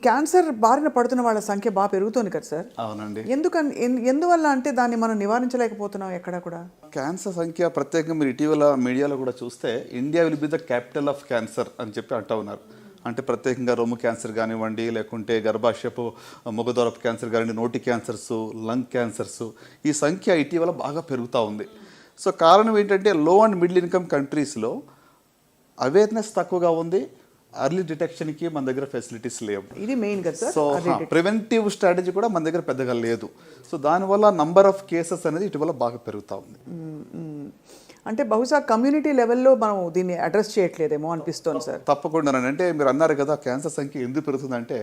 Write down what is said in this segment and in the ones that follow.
Cancer బారిన పడుతున్న వాళ్ళ సంఖ్య బాగా పెరుగుతుంది కదా సార్? అవునండి. ఎందువల్ల అంటే దాన్ని మనం నివారించలేకపోతున్నాం ఎక్కడ కూడా? క్యాన్సర్ సంఖ్య ప్రత్యేకంగా మీరు ఇటీవల మీడియాలో కూడా చూస్తే India will be the capital of cancer అని చెప్పి అంటూ ఉన్నారు. అంటే ప్రత్యేకంగా రొమ్ము క్యాన్సర్ కానివ్వండి, లేకుంటే గర్భాశయపు ముఖద్వారపు క్యాన్సర్ కానివ్వండి, నోటి క్యాన్సర్స్, లంగ్ క్యాన్సర్స్, ఈ సంఖ్య ఇటీవల బాగా పెరుగుతూ ఉంది. సో కారణం ఏంటంటే లో అండ్ మిడిల్ ఇన్కమ్ కంట్రీస్లో అవేర్నెస్ తక్కువగా ఉంది. అర్లీ డిటెక్షన్కి మన దగ్గర ఫెసిలిటీస్ లేవు. ఇది మెయిన్ కదా సార్. సో ప్రివెంటివ్ స్ట్రాటజీ కూడా మన దగ్గర పెద్దగా లేదు. సో దానివల్ల నంబర్ ఆఫ్ కేసెస్ అనేది ఇటీవల బాగా పెరుగుతూ ఉంది. అంటే బహుశా కమ్యూనిటీ లెవెల్లో మనం దీన్ని అడ్రస్ చేయట్లేదేమో అనిపిస్తుంది సార్. తప్పకుండా. అంటే మీరు అన్నారు కదా క్యాన్సర్ సంఖ్య ఎందుకు పెరుగుతుందంటే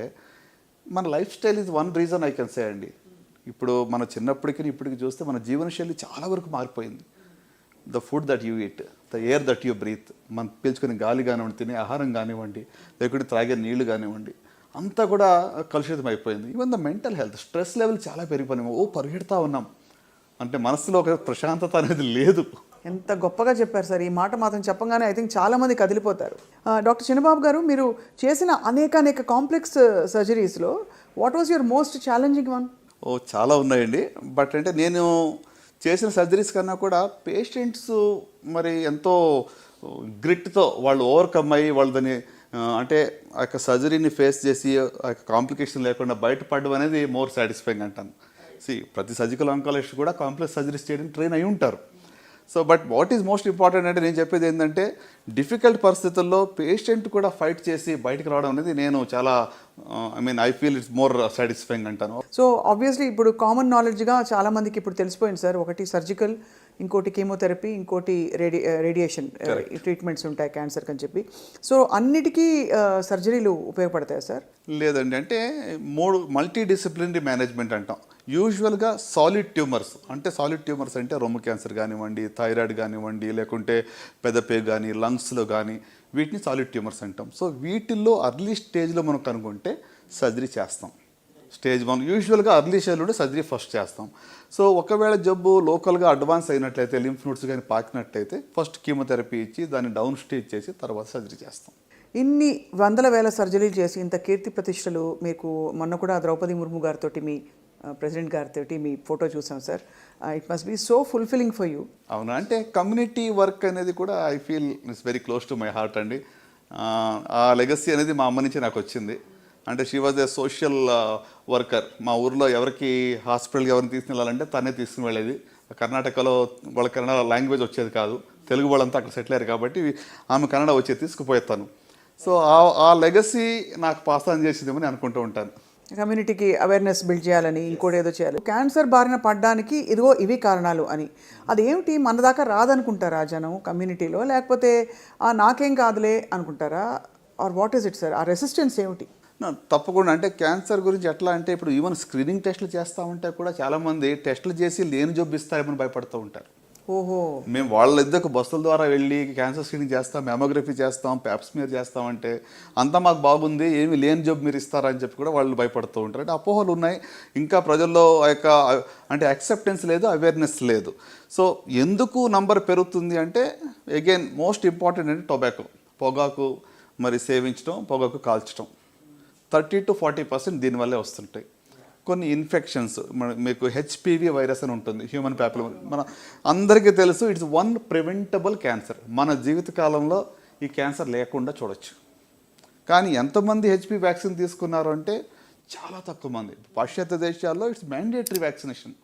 మన life style is one reason I can say అండి. ఇప్పుడు మన చిన్నప్పటికీ ఇప్పటికి చూస్తే మన జీవనశైలి చాలా వరకు మారిపోయింది. The food that you eat, the air that you breath, మనం పీల్చుకునే గాలి కానివ్వండి, తినే ఆహారం కానివ్వండి, లేకుంటే త్రాగే నీళ్లు కానివ్వండి, అంతా కూడా కలుషితం అయిపోయింది. Even the mental health, stress level చాలా పెరిగిపోయినాము. పరిగెడతా ఉన్నాం అంటే మనసులో ఒక ప్రశాంతత అనేది లేదు. ఎంత గొప్పగా చెప్పారు సార్. ఈ మాట మాత్రం చెప్పగానే ఐ థింక్ చాలామంది కదిలిపోతారు. డాక్టర్ చిన్నబాబు గారు, మీరు చేసిన అనేక కాంప్లెక్స్ సర్జరీస్లో what was your most challenging one? చాలా ఉన్నాయండి. బట్ అంటే నేను చేసిన సర్జరీస్ కన్నా కూడా పేషెంట్స్ మరి ఎంతో గ్రిట్తో వాళ్ళు ఓవర్కమ్ అయ్యి వాళ్ళు దాన్ని అంటే ఆ యొక్క సర్జరీని ఫేస్ చేసి ఆ యొక్క కాంప్లికేషన్ లేకుండా బయటపడడం అనేది మోర్ సాటిస్ఫైయింగ్ అంటాను. ప్రతి సర్జికల్ ఆంకాలజిస్ట్ కూడా కాంప్లెక్స్ సర్జరీస్ చేయడానికి ట్రైన్ అయి ఉంటారు. So but what is most important అంటే నేను చెప్పేది ఏంటంటే డిఫికల్ట్ పరిస్థితుల్లో పేషెంట్ కూడా ఫైట్ చేసి బయటకు రావడం అనేది నేను చాలా I feel it's more satisfying అంటాను. సో ఆబ్వియస్లీ ఇప్పుడు కామన్ నాలెడ్జ్గా చాలామందికి ఇప్పుడు తెలిసిపోయింది సార్. ఒకటి సర్జికల్, ఇంకోటి కీమోథెరపీ, ఇంకోటి రేడియేషన్ ట్రీట్మెంట్స్ ఉంటాయి క్యాన్సర్కి అని చెప్పి. సో అన్నిటికీ సర్జరీలు ఉపయోగపడతాయి సార్? లేదండి. అంటే 3 మల్టీ డిసిప్లినరీ మేనేజ్మెంట్ అంటాం. యూజువల్గా సాలిడ్ ట్యూమర్స్ అంటే రొమ్ము క్యాన్సర్ కానివ్వండి, థైరాయిడ్ కానివ్వండి, లేకుంటే పెదపేగు కానీ, లంగ్స్లో కానీ, వీటిని సాలిడ్ ట్యూమర్స్ అంటాం. సో వీటిల్లో అర్లీ స్టేజ్లో మనం కనుక్కుంటే సర్జరీ చేస్తాం. స్టేజ్ 1 యూజువల్గా అర్లీ స్టేజ్లో సర్జరీ ఫస్ట్ చేస్తాం. సో ఒకవేళ జబ్బు లోకల్గా అడ్వాన్స్ అయినట్లయితే, లింఫ్ నోడ్స్ కానీ పాకినట్లయితే ఫస్ట్ కీమోథెరపీ ఇచ్చి దాన్ని డౌన్ స్టేజ్ చేసి తర్వాత సర్జరీ చేస్తాం. ఇన్ని వందల వేల సర్జరీలు చేసి ఇంత కీర్తి ప్రతిష్టలు మీకు మొన్న కూడా ద్రౌపది ముర్ము గారితో, మీ ప్రెసిడెంట్ గారితో మీ ఫోటో చూసాం sir. It must be so fulfilling for you. అవునా? అంటే కమ్యూనిటీ వర్క్ అనేది కూడా I feel it's very close to my heart అండి. ఆ లెగసీ అనేది మా అమ్మ నుంచి నాకు వచ్చింది. అంటే she was a social worker. మా ఊర్లో ఎవరికి హాస్పిటల్కి ఎవరిని తీసుకుని వెళ్ళాలంటే తనే తీసుకుని వెళ్ళేది. కర్ణాటకలో వాళ్ళ కన్నడ లాంగ్వేజ్ వచ్చేది కాదు, తెలుగు వాళ్ళంతా అక్కడ సెటిల్ అయ్యారు కాబట్టి ఆమె కన్నడ వచ్చేది తీసుకుపోయేస్తాను. సో ఆ లెగసీ నాకు పాస్ ఆన్ చేసిందేమని అనుకుంటూ ఉంటాను. కమ్యూనిటీకి అవేర్నెస్ బిల్డ్ చేయాలని, ఇంకోటి ఏదో చేయాలి. క్యాన్సర్ బారిన పడడానికి ఇవి కారణాలు అని, అదేమిటి మన దాకా రాదనుకుంటారా జనం కమ్యూనిటీలో, లేకపోతే నాకేం కాదులే అనుకుంటారా, or what is it sir? ఆ రెసిస్టెన్స్ ఏమిటి? తప్పకుండా. అంటే క్యాన్సర్ గురించి ఎట్లా అంటే ఇప్పుడు ఈవెన్ స్క్రీనింగ్ టెస్టులు చేస్తూ ఉంటే కూడా చాలామంది టెస్టులు చేసి లేని జబ్బు ఇస్తారేమని భయపడుతూ ఉంటారు. ఓహో. మేము వాళ్ళిద్దరు బస్సుల ద్వారా వెళ్ళి క్యాన్సర్ స్క్రీనింగ్ చేస్తాం, మెమోగ్రఫీ చేస్తాం, ప్యాప్స్మియర్ చేస్తామంటే అంతా మాకు బాగుంది, ఏమి లేని జబ్బు మీరు ఇస్తారని చెప్పి కూడా వాళ్ళు భయపడుతూ ఉంటారు. అంటే అపోహలు ఉన్నాయి. ఇంకా ప్రజల్లో ఆ యొక్క అంటే యాక్సెప్టెన్స్ లేదు, అవేర్నెస్ లేదు. సో ఎందుకు నంబర్ పెరుగుతుంది అంటే అగైన్ మోస్ట్ ఇంపార్టెంట్ అంటే టొబాకో, పొగాకు మరి సేవించడం, పొగాకు కాల్చడం 30 to 40% దీనివల్లే వస్తుంటాయి. కొన్ని ఇన్ఫెక్షన్స్, మీకు హెచ్పివి వైరస్ అని ఉంటుంది, హ్యూమన్ ప్యాపిలోమా, మన అందరికీ తెలుసు. It's one preventable cancer. మన జీవితకాలంలో ఈ క్యాన్సర్ లేకుండా చూడొచ్చు. కానీ ఎంతమంది హెచ్పి వ్యాక్సిన్ తీసుకున్నారు అంటే చాలా తక్కువ మంది. పాశ్చాత్య దేశాల్లో ఇట్స్ మ్యాండేటరీ వ్యాక్సినేషన్.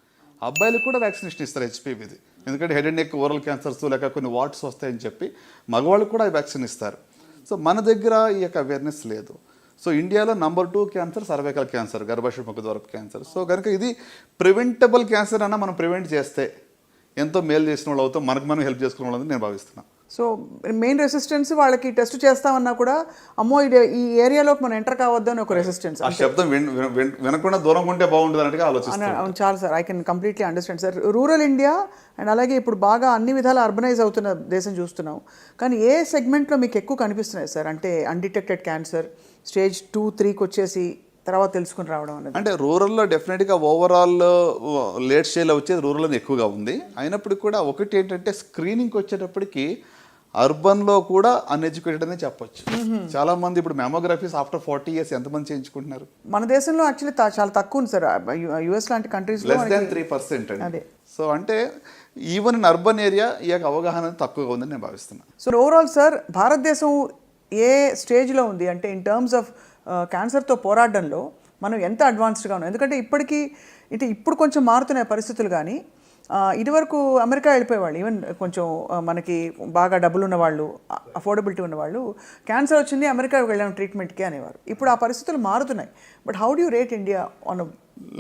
అబ్బాయిలకు కూడా వ్యాక్సినేషన్ ఇస్తారు హెచ్పివిది, ఎందుకంటే head and neck, oral cancers, లేక కొన్ని వాట్స్ వస్తాయని చెప్పి మగవాళ్ళకు కూడా వ్యాక్సిన్ ఇస్తారు. సో మన దగ్గర ఈ యొక్క అవేర్నెస్ లేదు. సో ఇండియాలో నంబర్ 2 క్యాన్సర్ సర్వైకల్ క్యాన్సర్, గర్భాశయ ముఖద్వారపు క్యాన్సర్. సో కనుక ఇది ప్రివెంటబుల్ క్యాన్సర్ అన్న మనం ప్రివెంట్ చేస్తే ఎంతో మేలు చేసిన వాళ్ళు అవుతాం, మనకు మనం హెల్ప్ చేసుకున్న వాళ్ళని నేను భావిస్తున్నాను. సో మెయిన్ రెసిస్టెన్స్ వాళ్ళకి టెస్ట్ చేస్తామన్నా కూడా అమ్మో ఈ ఏరియాలోకి మనం ఎంటర్ కావద్దు అని ఒక రెసిస్టెన్స్. ఆ శబ్దం వినకుండా దూరం ఉంటే బాగుంటుంది అన్నట్టుగా ఆలోచిస్తాను. అవును, చాలా sir. I can completely understand sir. Rural India and అలాగే ఇప్పుడు బాగా అన్ని విధాలు అర్బనైజ్ అవుతున్న దేశం చూస్తున్నాం. కానీ ఏ సెగ్మెంట్లో మీకు ఎక్కువ కనిపిస్తున్నాయి సార్? అంటే అన్డిటెక్టెడ్ క్యాన్సర్ స్టేజ్ 2, 3కి వచ్చేసి తర్వాత తెలుసుకుని రావడం అనేది. అంటే రూరల్లో డెఫినెట్గా ఓవరాల్ లేట్ స్టేజ్లో వచ్చేది రూరల్ ఎక్కువగా ఉంది. అయినప్పటికీ కూడా ఒకటి ఏంటంటే స్క్రీనింగ్కి వచ్చేటప్పటికి అర్బన్లో కూడా అన్ఎడ్యుకేటెడ్ అనే చెప్పొచ్చు. చాలా మంది ఇప్పుడు మెమోగ్రఫీస్ ఆఫ్టర్ 40 years ఎంతమంది చేయించుకుంటున్నారు? మన దేశంలో యాక్చువల్లీ చాలా తక్కువ ఉంది సార్. యుఎస్ లాంటి కంట్రీస్లో లెస్ దాన్ 3% అండి. అదే. సో అంటే ఈవెన్ ఇన్ అర్బన్ ఏరియా ఈ యొక్క అవగాహన తక్కువగా ఉందని నేను భావిస్తున్నాను. సో ఓవరాల్ సార్, భారతదేశం ఏ స్టేజ్లో ఉంది అంటే ఇన్ టర్మ్స్ ఆఫ్ క్యాన్సర్తో పోరాడడంలో మనం ఎంత అడ్వాన్స్డ్గా ఉన్నాం? ఎందుకంటే ఇప్పుడు కొంచెం మారుతున్నాయి పరిస్థితులు, కానీ ఇదివరకు అమెరికా వెళ్ళిపోయేవాళ్ళు. ఈవెన్ కొంచెం మనకి బాగా డబ్బులు ఉన్నవాళ్ళు, అఫోర్డబిలిటీ ఉన్నవాళ్ళు క్యాన్సర్ వచ్చింది అమెరికాకి వెళ్ళాం ట్రీట్మెంట్కి అనేవారు. ఇప్పుడు ఆ పరిస్థితులు మారుతున్నాయి. But how do you rate India on?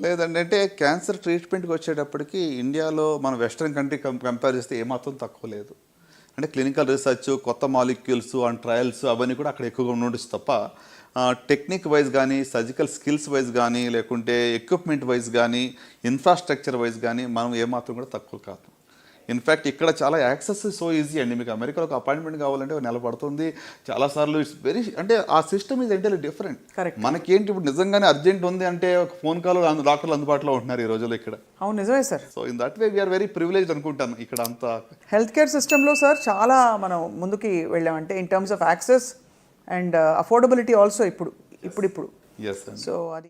లేదండి, అంటే క్యాన్సర్ ట్రీట్మెంట్కి వచ్చేటప్పటికి ఇండియాలో మన వెస్ట్రన్ కంట్రీ కంపేర్ చేస్తే ఏమాత్రం తక్కువ లేదు. అంటే క్లినికల్ రీసెర్చ్, కొత్త మాలిక్యూల్స్ అండ్ ట్రయల్స్ అవన్నీ కూడా అక్కడ ఎక్కువగా ఉండొచ్చు తప్ప టెక్నిక్ వైజ్ కానీ, సర్జికల్ స్కిల్స్ వైజ్ కానీ, లేకుంటే ఎక్విప్మెంట్ వైజ్ కానీ, ఇన్ఫ్రాస్ట్రక్చర్ వైజ్ కానీ మనం ఏమాత్రం కూడా తక్కువ కాదు. ఇన్ఫ్యాక్ట్ ఇక్కడ చాలా యాక్సెస్ సో ఈజీ అండి. మీకు అమెరికాలో ఒక అపాయింట్మెంట్ కావాలంటే ఒక నెల పడుతుంది చాలాసార్లు. ఇట్స్ వెరీ, అంటే ఆ సిస్టమ్ ఈజ్ ఎంటైర్లీ డిఫరెంట్. మనకేంటి ఇప్పుడు నిజంగానే అర్జెంట్ ఉంది అంటే ఒక ఫోన్ కాల్ డాక్టర్లు అందుబాటులో ఉంటున్నారు ఈ రోజుల్లో ఇక్కడ. అవును, నిజమే sir. So in that way we are very privileged అనుకుంటాను ఇక్కడ అంతా. హెల్త్ కేర్ సిస్టంలో సార్ చాలా మనం ముందుకి వెళ్ళామంటే in terms of access and affordability also ఇప్పుడు. ఎస్ అండి. సో అది